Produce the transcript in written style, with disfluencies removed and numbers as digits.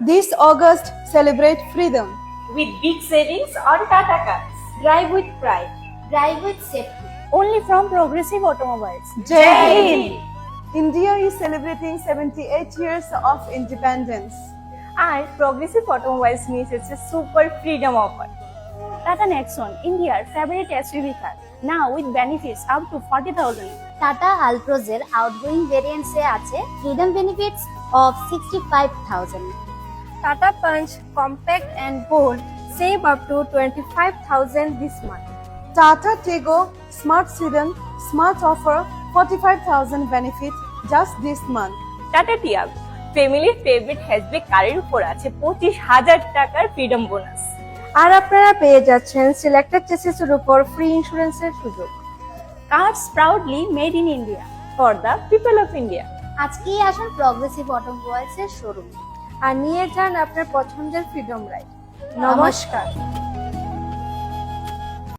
This August, celebrate freedom. with big savings on Tata cars. Drive with pride. Drive with safety. Only from Progressive Automobiles. Jai Jai Hind. Hind. India is celebrating 78 years of independence. আর progressive automobiles নিয়ে এসেছে super freedom offer. Tata Nexon, India's favorite SUV car. Now with benefits up to 40,000. Tata আলট্রোজের outgoing ভেরিয়েন্টসে আছে freedom benefits of 65,000। Tata Punch, compact and bold, save up to 25,000 this month. Tata Tego Smart Sedan Smart offer 45,000 benefit just this month. Tata Tiago ফ্যামিলির favourite hatchback কারের উপর আছে 25,000 টাকার freedom bonus. আর আপনারা পেয়ে যাচ্ছেন সিলেক্টেড চেসিসের উপর ফ্রি ইন্স্যুরেন্সের সুযোগ। Cars proudly made in India. For the people of India. আজকেই আসুন প্রগ্রেসিভ অটোমোবাইলসের শোরুমে আর নিয়ে যান আপনার পছন্দের ফ্রিডম রাইড। নমস্কার।